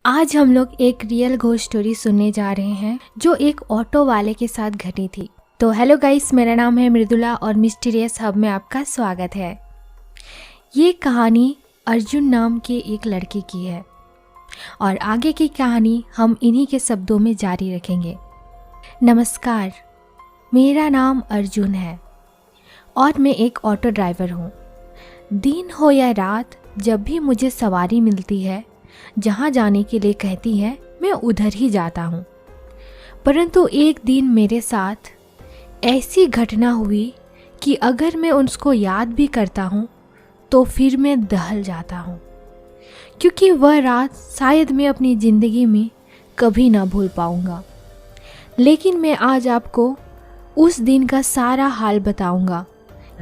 आज हम लोग एक रियल घोस्ट स्टोरी सुनने जा रहे हैं जो एक ऑटो वाले के साथ घटी थी। तो हेलो गाइस, मेरा नाम है मृदुला और मिस्टीरियस हब में आपका स्वागत है। ये कहानी अर्जुन नाम के एक लड़के की है और आगे की कहानी हम इन्हीं के शब्दों में जारी रखेंगे। नमस्कार, मेरा नाम अर्जुन है और मैं एक ऑटो ड्राइवर हूँ। दिन हो या रात, जब भी मुझे सवारी मिलती है, जहाँ जाने के लिए कहती है, मैं उधर ही जाता हूँ। परंतु एक दिन मेरे साथ ऐसी घटना हुई कि अगर मैं उसको याद भी करता हूँ तो फिर मैं दहल जाता हूँ, क्योंकि वह रात शायद मैं अपनी ज़िंदगी में कभी ना भूल पाऊँगा। लेकिन मैं आज आपको उस दिन का सारा हाल बताऊँगा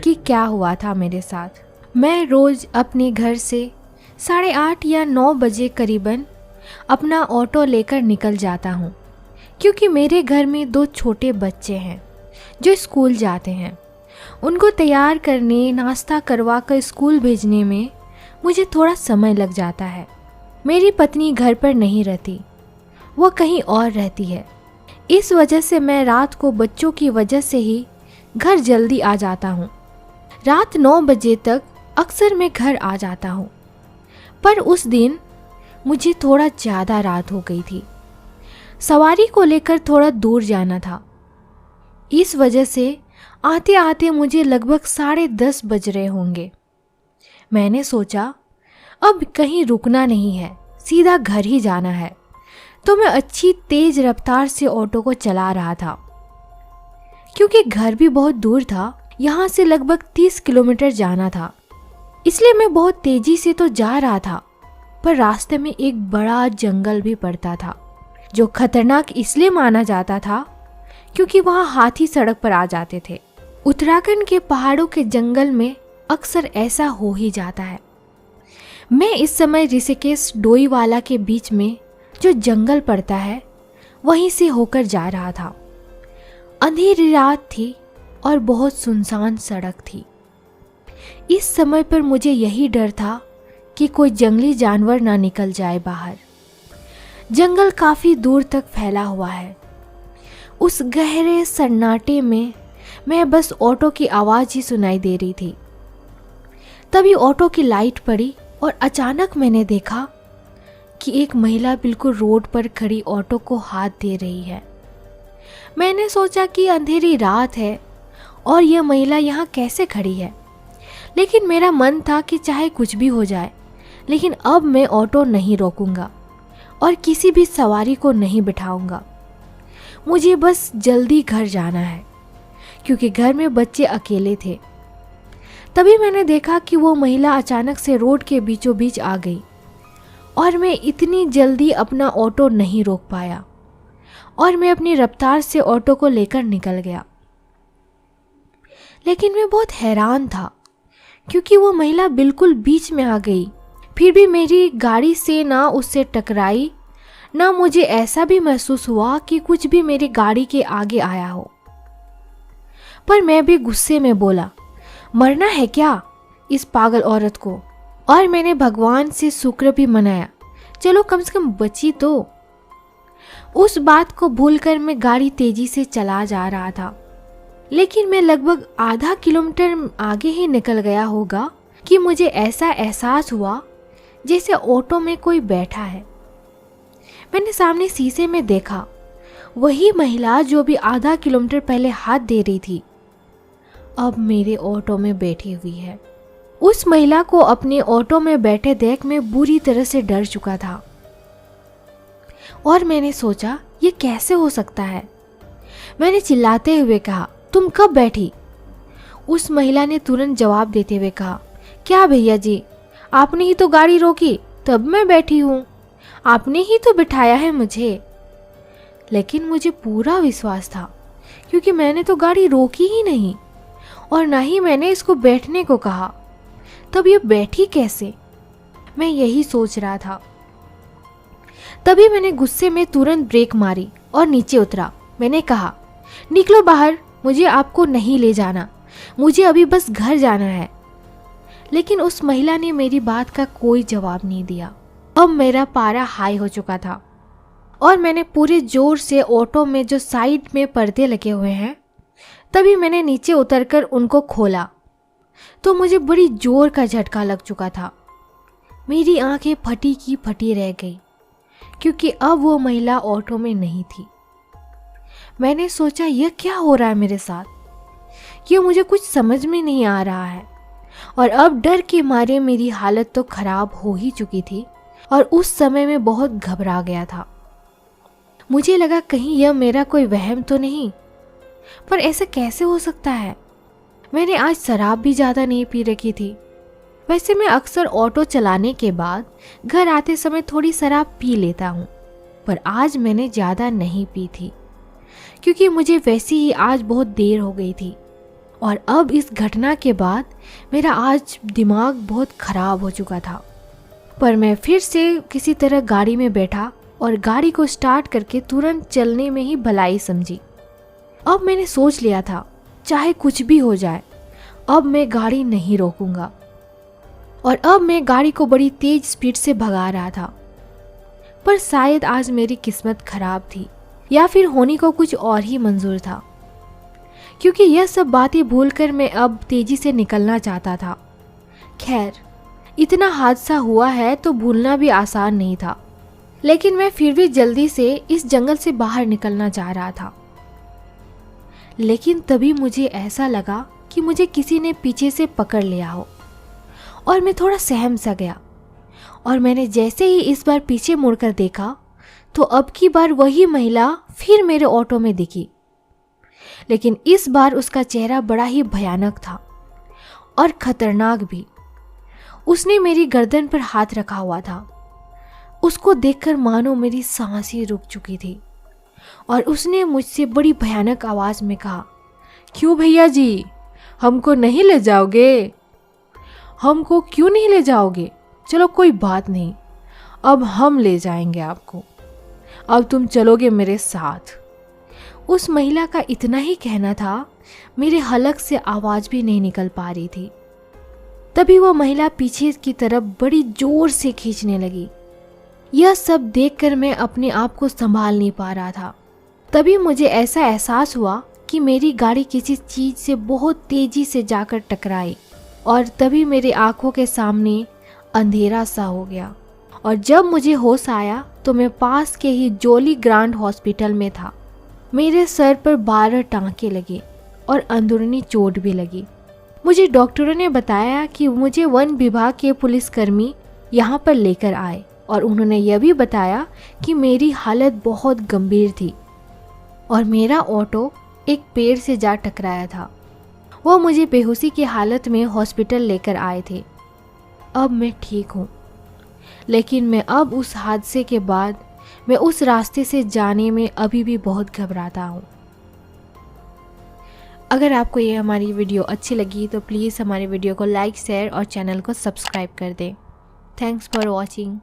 कि क्या हुआ था मेरे साथ। मैं रोज़ अपने घर से 8:30 या 9 बजे करीबन अपना ऑटो लेकर निकल जाता हूँ, क्योंकि मेरे घर में 2 छोटे बच्चे हैं जो स्कूल जाते हैं। उनको तैयार करने, नाश्ता करवा कर स्कूल भेजने में मुझे थोड़ा समय लग जाता है। मेरी पत्नी घर पर नहीं रहती, वो कहीं और रहती है। इस वजह से मैं रात को बच्चों की वजह से ही घर जल्दी आ जाता हूँ। रात 9 बजे तक अक्सर मैं घर आ जाता हूँ, पर उस दिन मुझे थोड़ा ज़्यादा रात हो गई थी। सवारी को लेकर थोड़ा दूर जाना था, इस वजह से आते आते मुझे लगभग 10:30 बज रहे होंगे। मैंने सोचा अब कहीं रुकना नहीं है, सीधा घर ही जाना है। तो मैं अच्छी तेज़ रफ्तार से ऑटो को चला रहा था, क्योंकि घर भी बहुत दूर था। यहाँ से लगभग 30 किलोमीटर जाना था, इसलिए मैं बहुत तेजी से तो जा रहा था, पर रास्ते में एक बड़ा जंगल भी पड़ता था, जो खतरनाक इसलिए माना जाता था क्योंकि वहाँ हाथी सड़क पर आ जाते थे। उत्तराखंड के पहाड़ों के जंगल में अक्सर ऐसा हो ही जाता है। मैं इस समय ऋषिकेश डोईवाला के बीच में जो जंगल पड़ता है, वहीं से होकर जा रहा था। अंधेरी रात थी और बहुत सुनसान सड़क थी। इस समय पर मुझे यही डर था कि कोई जंगली जानवर ना निकल जाए बाहर। जंगल काफ़ी दूर तक फैला हुआ है। उस गहरे सन्नाटे में मैं बस ऑटो की आवाज़ ही सुनाई दे रही थी। तभी ऑटो की लाइट पड़ी और अचानक मैंने देखा कि एक महिला बिल्कुल रोड पर खड़ी ऑटो को हाथ दे रही है। मैंने सोचा कि अंधेरी रात है और यह महिला यहाँ कैसे खड़ी है, लेकिन मेरा मन था कि चाहे कुछ भी हो जाए, लेकिन अब मैं ऑटो नहीं रोकूंगा और किसी भी सवारी को नहीं बिठाऊंगा। मुझे बस जल्दी घर जाना है, क्योंकि घर में बच्चे अकेले थे। तभी मैंने देखा कि वो महिला अचानक से रोड के बीचों बीच आ गई और मैं इतनी जल्दी अपना ऑटो नहीं रोक पाया और मैं अपनी रफ्तार से ऑटो को लेकर निकल गया। लेकिन मैं बहुत हैरान था, क्योंकि वो महिला बिल्कुल बीच में आ गई, फिर भी मेरी गाड़ी से ना उससे टकराई, ना मुझे ऐसा भी महसूस हुआ कि कुछ भी मेरी गाड़ी के आगे आया हो। पर मैं भी गुस्से में बोला, मरना है क्या इस पागल औरत को। और मैंने भगवान से शुक्र भी मनाया, चलो कम से कम बची तो। उस बात को भूलकर मैं गाड़ी तेजी से चला जा रहा था, लेकिन मैं लगभग आधा किलोमीटर आगे ही निकल गया होगा कि मुझे ऐसा एहसास हुआ जैसे ऑटो में कोई बैठा है। मैंने सामने शीशे में देखा, वही महिला जो भी आधा किलोमीटर पहले हाथ दे रही थी, अब मेरे ऑटो में बैठी हुई है। उस महिला को अपने ऑटो में बैठे देख मैं बुरी तरह से डर चुका था और मैंने सोचा ये कैसे हो सकता है। मैंने चिल्लाते हुए कहा, तुम कब बैठी? उस महिला ने तुरंत जवाब देते हुए कहा, क्या भैया जी, आपने ही तो गाड़ी रोकी, तब मैं बैठी हूँ, आपने ही तो बिठाया है मुझे। लेकिन मुझे पूरा विश्वास था, क्योंकि मैंने तो गाड़ी रोकी ही नहीं और ना ही मैंने इसको बैठने को कहा, तब ये बैठी कैसे? मैं यही सोच रहा था। तभी मैंने गुस्से में तुरंत ब्रेक मारी और नीचे उतरा। मैंने कहा, निकलो बाहर, मुझे आपको नहीं ले जाना, मुझे अभी बस घर जाना है। लेकिन उस महिला ने मेरी बात का कोई जवाब नहीं दिया। अब मेरा पारा हाई हो चुका था और मैंने पूरे जोर से ऑटो में जो साइड में पर्दे लगे हुए हैं, तभी मैंने नीचे उतरकर उनको खोला तो मुझे बड़ी जोर का झटका लग चुका था। मेरी आंखें फटी की फटी रह गई क्योंकि अब वो महिला ऑटो में नहीं थी। मैंने सोचा यह क्या हो रहा है मेरे साथ, ये मुझे कुछ समझ में नहीं आ रहा है। और अब डर के मारे मेरी हालत तो खराब हो ही चुकी थी और उस समय मैं बहुत घबरा गया था। मुझे लगा कहीं यह मेरा कोई वहम तो नहीं, पर ऐसा कैसे हो सकता है। मैंने आज शराब भी ज़्यादा नहीं पी रखी थी। वैसे मैं अक्सर ऑटो चलाने के बाद घर आते समय थोड़ी शराब पी लेता हूँ, पर आज मैंने ज़्यादा नहीं पी थी क्योंकि मुझे वैसे ही आज बहुत देर हो गई थी। और अब इस घटना के बाद मेरा आज दिमाग बहुत ख़राब हो चुका था। पर मैं फिर से किसी तरह गाड़ी में बैठा और गाड़ी को स्टार्ट करके तुरंत चलने में ही भलाई समझी। अब मैंने सोच लिया था चाहे कुछ भी हो जाए, अब मैं गाड़ी नहीं रोकूंगा। और अब मैं गाड़ी को बड़ी तेज स्पीड से भगा रहा था। पर शायद आज मेरी किस्मत खराब थी या फिर होने को कुछ और ही मंजूर था, क्योंकि यह सब बातें भूलकर मैं अब तेजी से निकलना चाहता था। खैर, इतना हादसा हुआ है तो भूलना भी आसान नहीं था, लेकिन मैं फिर भी जल्दी से इस जंगल से बाहर निकलना चाह रहा था। लेकिन तभी मुझे ऐसा लगा कि मुझे किसी ने पीछे से पकड़ लिया हो और मैं थोड़ा सहम सा गया। और मैंने जैसे ही इस बार पीछे मुड़कर देखा तो अब की बार वही महिला फिर मेरे ऑटो में दिखी, लेकिन इस बार उसका चेहरा बड़ा ही भयानक था और खतरनाक भी। उसने मेरी गर्दन पर हाथ रखा हुआ था। उसको देखकर मानो मेरी सांस ही रुक चुकी थी और उसने मुझसे बड़ी भयानक आवाज में कहा, क्यों भैया जी, हमको नहीं ले जाओगे? हमको क्यों नहीं ले जाओगे? चलो कोई बात नहीं, अब हम ले जाएंगे आपको, अब तुम चलोगे मेरे साथ। उस महिला का इतना ही कहना था, मेरे हलक से आवाज भी नहीं निकल पा रही थी। तभी वो महिला पीछे की तरफ बड़ी जोर से खींचने लगी। यह सब देखकर मैं अपने आप को संभाल नहीं पा रहा था। तभी मुझे ऐसा एहसास हुआ कि मेरी गाड़ी किसी चीज से बहुत तेजी से जाकर टकराई और तभी मेरी आंखों के सामने अंधेरा सा हो गया। और जब मुझे होश आया तो मैं पास के ही जोली ग्रांड हॉस्पिटल में था। मेरे सर पर 12 टांके लगे और अंदरूनी चोट भी लगी। मुझे डॉक्टरों ने बताया कि मुझे वन विभाग के पुलिसकर्मी यहाँ पर लेकर आए और उन्होंने यह भी बताया कि मेरी हालत बहुत गंभीर थी और मेरा ऑटो एक पेड़ से जा टकराया था। वो मुझे बेहोशी की हालत में हॉस्पिटल लेकर आए थे। अब मैं ठीक हूँ, लेकिन मैं अब उस हादसे के बाद मैं उस रास्ते से जाने में अभी भी बहुत घबराता हूँ। अगर आपको ये हमारी वीडियो अच्छी लगी तो प्लीज़ हमारे वीडियो को लाइक, शेयर और चैनल को सब्सक्राइब कर दें। Thanks for watching.